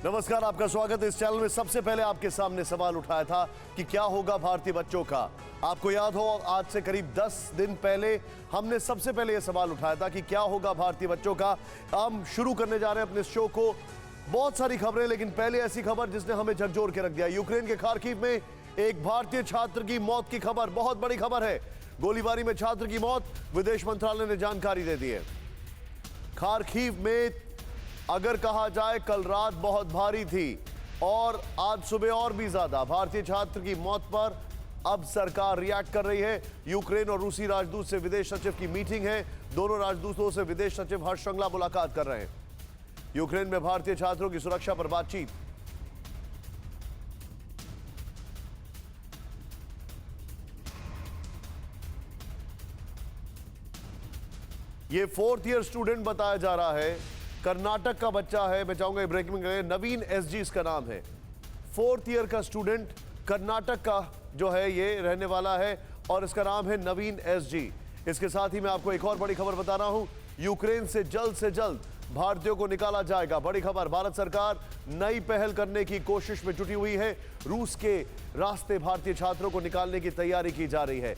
नमस्कार, आपका स्वागत है इस चैनल में। सबसे पहले आपके सामने सवाल उठाया था कि क्या होगा भारतीय बच्चों का। आपको याद हो, आज से करीब 10 दिन पहले हमने सबसे पहले यह सवाल उठाया था कि क्या होगा भारतीय बच्चों का। हम शुरू करने जा रहे हैं अपने शो को। बहुत सारी खबरें, लेकिन पहले ऐसी खबर जिसने हमें झकझोर के रख दिया। यूक्रेन के खार्किव में एक भारतीय छात्र की मौत की खबर, बहुत बड़ी खबर है। गोलीबारी में छात्र की मौत, विदेश मंत्रालय ने जानकारी दे दी है। खार्किव में अगर कहा जाए कल रात बहुत भारी थी और आज सुबह और भी ज्यादा। भारतीय छात्र की मौत पर अब सरकार रिएक्ट कर रही है। यूक्रेन और रूसी राजदूत से विदेश सचिव की मीटिंग है। दोनों राजदूतों से विदेश सचिव हर्ष श्रृंगला मुलाकात कर रहे हैं। यूक्रेन में भारतीय छात्रों की सुरक्षा पर बातचीत। ये 4th ईयर स्टूडेंट बताया जा रहा है, कर्नाटक का बच्चा है। मैं चाहूंगा ब्रेकिंग में नवीन एसजी इसका नाम है। 4th ईयर का स्टूडेंट कर्नाटक का जो है ये रहने वाला है और इसका नाम है नवीन एसजी। इसके साथ ही मैं आपको एक और बड़ी खबर बता रहा हूं, यूक्रेन से जल्द भारतीयों को निकाला जाएगा। बड़ी खबर, भारत सरकार नई पहल करने की कोशिश में जुटी हुई है। रूस के रास्ते भारतीय छात्रों को निकालने की तैयारी की जा रही है।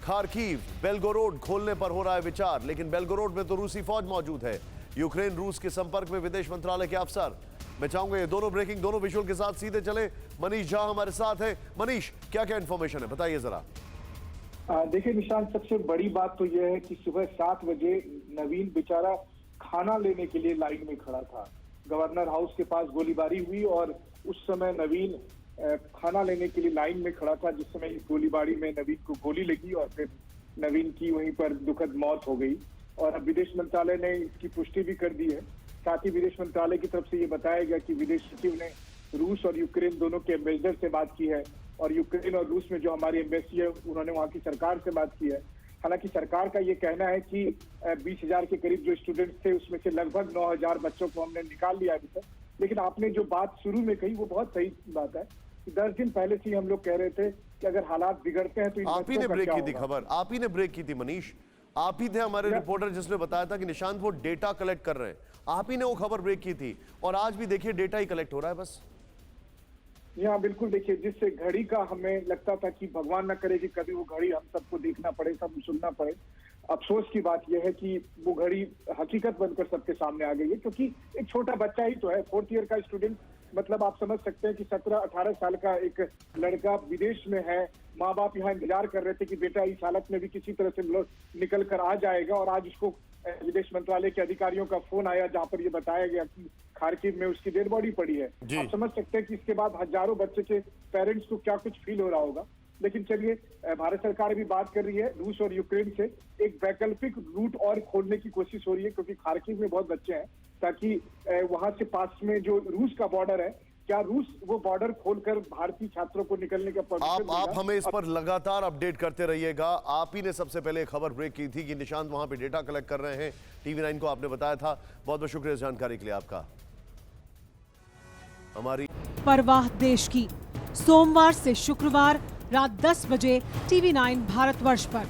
खार्किव, बेलगोरोड खोलने पर हो रहा है विचार, लेकिन बेलगोरोड में तो रूसी फौज मौजूद है। यूक्रेन रूस के संपर्क में विदेश मंत्रालय के अफसर। मैं चाहूंगा ये दोनों ब्रेकिंग, दोनों विजुअल के साथ सीधे चले। मनीष झा हमारे साथ है। मनीष, क्या क्या इंफॉर्मेशन है, बताइए जरा। देखिए निशांत, सबसे बड़ी बात तो यह है कि सुबह 7 बजे नवीन बेचारा खाना लेने के लिए लाइन में खड़ा था। गवर्नर हाउस के पास गोलीबारी हुई और उस समय नवीन खाना लेने के लिए लाइन में खड़ा था, जिस समय इस गोलीबारी में नवीन को गोली लगी और फिर नवीन की वहीं पर दुखद मौत हो गई। और अब विदेश मंत्रालय ने इसकी पुष्टि भी कर दी है। साथ ही विदेश मंत्रालय की तरफ से ये बताया गया कि विदेश सचिव ने रूस और यूक्रेन दोनों के एम्बेसडर से बात की है और यूक्रेन और रूस में जो हमारी एम्बेसी है उन्होंने वहाँ की सरकार से बात की है। हालांकि सरकार का ये कहना है कि 20,000 के करीब जो स्टूडेंट्स थे उसमें से लगभग 9,000 बच्चों को हमने निकाल लिया अभी तक। लेकिन आपने जो बात शुरू में कही वो बहुत सही बात है कि 10 दिन पहले से हम लोग कह रहे थे कि अगर हालात बिगड़ते हैं तो आप ही ने ब्रेक की थी खबर, आप ही ने ब्रेक की थी मनीष। आप ही थे हमारे रिपोर्टर जिसने बताया था कि निशांत वो डेटा कलेक्ट कर रहे हैं। आप ही ने वो खबर ब्रेक की थी और आज भी देखिए डेटा ही कलेक्ट हो रहा है बस। हाँ बिल्कुल, देखिए जिससे घड़ी का हमें लगता था कि भगवान न करे कि कभी वो घड़ी हम सबको देखना पड़े, सब सुनना पड़े। अफसोस की बात यह है कि वो घड़ी हकीकत बनकर सबके सामने आ गई है, क्योंकि एक छोटा बच्चा ही तो है, 4th ईयर का स्टूडेंट। मतलब आप समझ सकते हैं कि 17-18 साल का एक लड़का विदेश में है। माँ बाप यहाँ इंतजार कर रहे थे कि बेटा इस हालत में भी किसी तरह से निकल कर आ जाएगा और आज उसको विदेश मंत्रालय के अधिकारियों का फोन आया जहाँ पर ये बताया गया कि खार्किव में उसकी डेड बॉडी पड़ी है। आप समझ सकते हैं कि इसके बाद हजारों बच्चे के पेरेंट्स को क्या कुछ फील हो रहा होगा। लेकिन चलिए, भारत सरकार भी बात कर रही है रूस और यूक्रेन से एक वैकल्पिक रूट और खोलने की कोशिश हो रही है, क्योंकि खार्किव में बहुत बच्चे हैं, ताकि वहां से पास में जो रूस का बॉर्डर है, क्या रूस वो बॉर्डर खोलकर भारतीय छात्रों को निकलने का परमिशन देगा? आप हमें इस पर लगातार अपडेट करते रहिएगा। आप ही ने सबसे पहले खबर ब्रेक की थी कि निशांत वहां पे डेटा कलेक्ट कर रहे हैं। TV9 को आपने बताया था। बहुत बहुत शुक्रिया इस जानकारी के लिए आपका। हमारी परवाह देश की, सोमवार से शुक्रवार रात 10 बजे TV9 भारतवर्ष पर।